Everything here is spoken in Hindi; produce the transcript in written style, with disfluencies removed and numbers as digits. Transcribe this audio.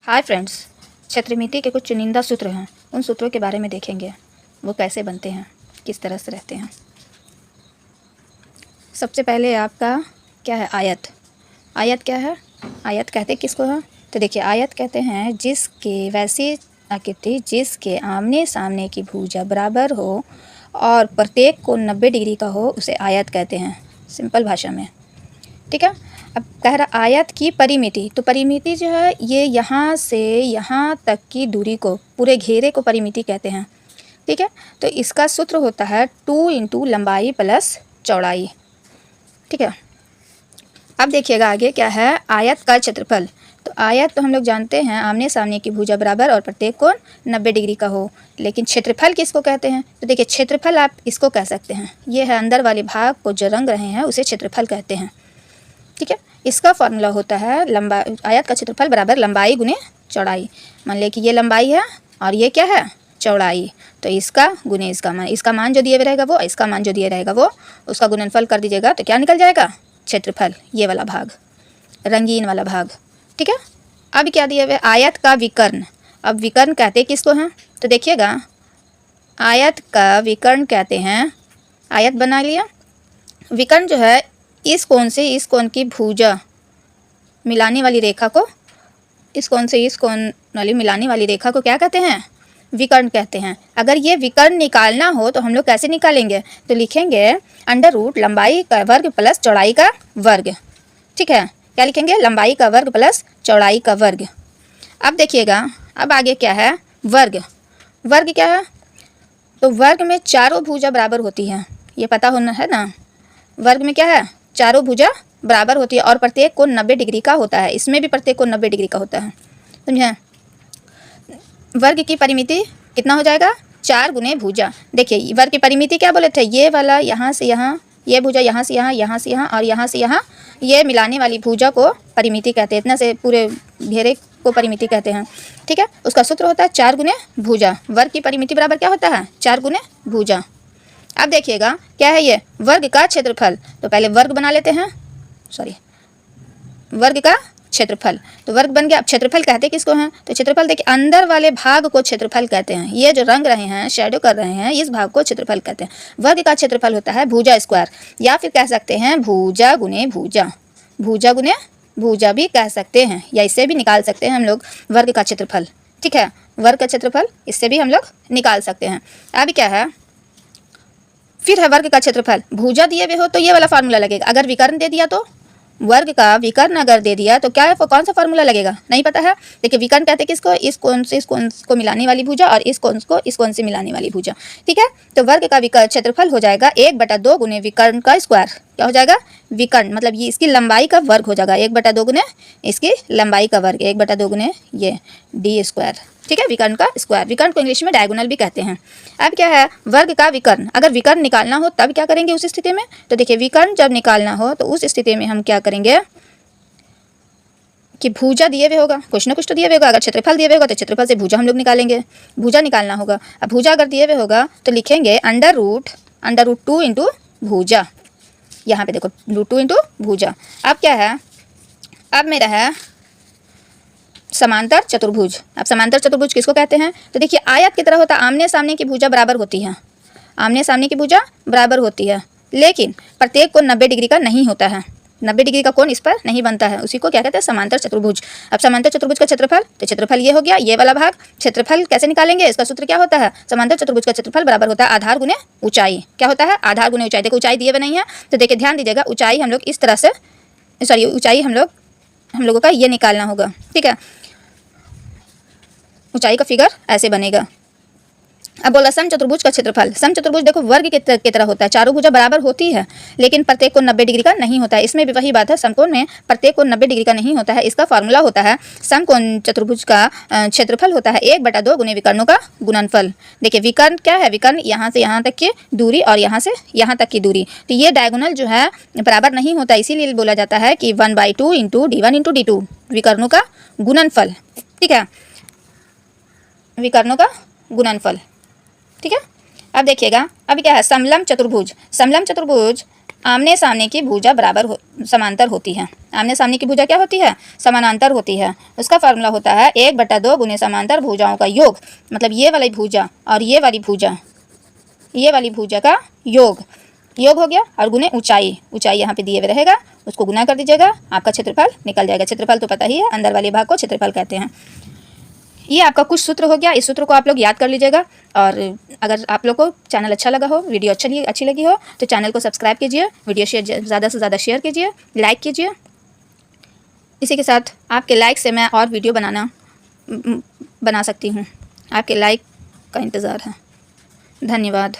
हाय फ्रेंड्स, क्षेत्रमिति के कुछ चुनिंदा सूत्र हैं। उन सूत्रों के बारे में देखेंगे, वो कैसे बनते हैं, किस तरह से रहते हैं। सबसे पहले आपका क्या है, आयत। आयत क्या है? आयत कहते किसको है? तो देखिए, आयत कहते हैं जिसके वैसी आकृति जिसके आमने सामने की भुजा बराबर हो और प्रत्येक कोण 90 डिग्री का हो, उसे आयत कहते हैं, सिंपल भाषा में। ठीक है। अब कह रहा आयत की परिमिति, तो परिमिति जो है ये यहाँ से यहाँ तक की दूरी को, पूरे घेरे को परिमिति कहते हैं। ठीक है। तो इसका सूत्र होता है 2 इंटू लंबाई प्लस चौड़ाई। ठीक है। अब देखिएगा आगे क्या है, आयत का क्षेत्रफल। तो आयत तो हम लोग जानते हैं आमने सामने की भुजा बराबर और प्रत्येक कोण 90 डिग्री का हो, लेकिन क्षेत्रफल किसको कहते हैं? तो देखिए, क्षेत्रफल आप इसको कह सकते हैं, ये है अंदर वाले भाग को जो रंग रहे हैं उसे क्षेत्रफल कहते हैं। ठीक है। इसका फॉर्मूला होता है आयत का क्षेत्रफल बराबर लंबाई गुने चौड़ाई। मान लिया कि ये लंबाई है और ये क्या है, चौड़ाई। तो इसका गुने इसका मान जो दिए हुए रहेगा वो, इसका मान जो दिए रहेगा वो, उसका गुणनफल कर दीजिएगा तो क्या निकल जाएगा, क्षेत्रफल, ये वाला भाग, रंगीन वाला भाग। ठीक है। अब क्या दिए हुए, आयत का विकर्ण। अब विकर्ण कहते किसको हैं? तो देखिएगा, आयत का विकर्ण कहते हैं, आयत बना लिया, विकर्ण जो है इस कोण से इस कोण की भुजा मिलाने वाली रेखा को, इस कोण से इस कोण वाली मिलाने वाली रेखा को क्या कहते हैं, विकर्ण कहते हैं। अगर ये विकर्ण निकालना हो तो हम लोग कैसे निकालेंगे? तो लिखेंगे अंडर रूट लंबाई का वर्ग प्लस चौड़ाई का वर्ग। ठीक है। क्या लिखेंगे? लंबाई का वर्ग प्लस चौड़ाई का वर्ग। अब देखिएगा, अब आगे क्या है, वर्ग। वर्ग क्या है? तो वर्ग में चारों भुजा बराबर होती हैं, ये पता होना है ना। वर्ग में क्या है, चारों भुजा बराबर होती है और प्रत्येक कोण 90 डिग्री का होता है। इसमें भी प्रत्येक कोण 90 डिग्री का होता है, समझे। वर्ग की परिमिति कितना हो जाएगा, 4 गुने भुजा। देखिए, वर्ग की परिमिति क्या बोले थे, ये वाला यहाँ से यहाँ, ये भुजा यहाँ से यहाँ, यहाँ से यहाँ और यहाँ से यहाँ, ये मिलाने वाली भुजा को परिमिति कहते हैं। इतना से पूरे घेरे को परिमिति कहते हैं। ठीक है। उसका सूत्र होता है 4 गुने भुजा। वर्ग की परिमिति बराबर क्या होता है, 4 गुने भुजा। अब देखिएगा क्या है, ये वर्ग का क्षेत्रफल। तो पहले वर्ग बना लेते हैं, वर्ग का क्षेत्रफल। तो वर्ग बन गया। अब क्षेत्रफल कहते किसको हैं? तो क्षेत्रफल देखिए, अंदर वाले भाग को क्षेत्रफल कहते हैं। ये जो रंग रहे हैं, शेडो कर रहे हैं, इस भाग को क्षेत्रफल कहते हैं। वर्ग का क्षेत्रफल होता है भुजा स्क्वायर, या फिर कह सकते हैं भुजा गुने भुजा, भुजा गुने भुजा भी कह सकते हैं, या इससे भी निकाल सकते हैं हम लोग वर्ग का क्षेत्रफल। ठीक है। वर्ग का क्षेत्रफल इससे भी हम लोग निकाल सकते हैं। अब क्या है, फिर है वर्ग का क्षेत्रफल। भुजा दिए हुए हो तो ये वाला फार्मूला लगेगा। अगर विकर्ण दे दिया तो, वर्ग का विकर्ण अगर दे दिया तो क्या है, कौन सा फार्मूला लगेगा, नहीं पता है। देखिए, विकर्ण कहते हैं किसको, इस कोण से इस कोण को मिलाने वाली भुजा और इस कोण को इस कोण से मिलाने वाली भुजा। ठीक है। तो वर्ग का विकर्ण क्षेत्रफल हो जाएगा 1/2 गुने विकर्ण का स्क्वायर। क्या हो जाएगा, विकर्ण मतलब ये इसकी लंबाई का वर्ग हो जाएगा, 1/2 गुने इसकी लंबाई का वर्ग, 1/2 गुने ये डी स्क्वायर। ठीक है। विकर्ण का स्क्वायर, विकर्ण को इंग्लिश में डायगोनल भी कहते हैं। अब क्या है, वर्ग का विकर्ण। अगर विकर्ण निकालना हो तब क्या करेंगे उस स्थिति में? तो देखिए, विकर्ण जब निकालना हो तो उस स्थिति में हम क्या करेंगे कि भुजा दिए हुए होगा, कुछ ना कुछ तो दिए हुए होगा। अगर क्षेत्रफल दिए हुए होगा तो क्षेत्रफल से भुजा हम लोग निकालेंगे, भुजा निकालना होगा। अब भुजा अगर दिए हुए होगा तो लिखेंगे अंडर रूट 2 इंटू भुजा। यहाँ पे देखो, रूट 2 इंटू भुजा। अब क्या है, अब मेरा है समांतर चतुर्भुज। अब समांतर चतुर्भुज किसको कहते हैं? तो देखिए, आयत की तरह होता है, आमने सामने की भुजा बराबर होती है, आमने सामने की भुजा बराबर होती है, लेकिन प्रत्येक कोण 90 डिग्री का नहीं होता है। 90 डिग्री का कोण इस पर नहीं बनता है, उसी को क्या कहते हैं, समांतर चतुर्भुज। अब समांतर चतुर्भुज का क्षेत्रफल, तो क्षेत्रफल ये हो गया, ये वाला भाग। क्षेत्रफल कैसे निकालेंगे, इसका सूत्र क्या होता है, समांतर चतुर्भुज का क्षेत्रफल बराबर होता है आधार गुने ऊंचाई। क्या होता है, आधार गुने ऊंचाई। देखो, ऊंचाई दिए हुए नहीं है, तो देखिए ध्यान दीजिएगा, ऊंचाई हम लोग इस तरह से, सॉरी, ऊंचाई हम लोगों का ये निकालना होगा। ठीक है। ऊंचाई का फिगर ऐसे बनेगा। अब बोला सम चतुर्भुज का क्षेत्रफल। सम चतुर्भुज देखो वर्ग की तरह होता है, चारों भुजा बराबर होती है, लेकिन प्रत्येक कोण 90 डिग्री का नहीं होता है। इसमें भी वही बात है, समकोण में प्रत्येक कोण 90 डिग्री का नहीं होता है। इसका फार्मूला होता है, समकोण चतुर्भुज का क्षेत्रफल होता है 1/2 गुने विकर्णों का गुणनफल। देखिए, विकर्ण क्या है, विकर्ण यहाँ से यहाँ तक की दूरी और यहाँ से यहाँ तक की दूरी, तो ये डायगोनल जो है बराबर नहीं होता, इसीलिए बोला जाता है कि 1/2 इंटू d1 इंटू d2, विकर्णों का गुणनफल। ठीक है, विकर्णों का गुणनफल। ठीक है। अब देखिएगा, अभी क्या है, समलंब चतुर्भुज। समलंब चतुर्भुज आमने सामने की भुजा समांतर होती है। आमने सामने की भुजा क्या होती है? समानांतर होती है। उसका फार्मूला होता है 1/2 गुने समांतर भुजाओं का योग, मतलब ये वाली भुजा और ये वाली भुजा का योग हो गया, और गुने ऊंचाई यहाँ पे दिए हुए रहेगा, उसको गुना कर दीजिएगा, आपका क्षेत्रफल निकल जाएगा। क्षेत्रफल तो पता ही है, अंदर वाले भाग को क्षेत्रफल कहते हैं। ये आपका कुछ सूत्र हो गया, इस सूत्र को आप लोग याद कर लीजिएगा। और अगर आप लोग को चैनल अच्छा लगा हो, वीडियो अच्छी लगी हो, तो चैनल को सब्सक्राइब कीजिए, वीडियो ज़्यादा से ज़्यादा शेयर कीजिए, लाइक कीजिए। इसी के साथ आपके लाइक से मैं और वीडियो बना सकती हूँ। आपके लाइक का इंतज़ार है। धन्यवाद।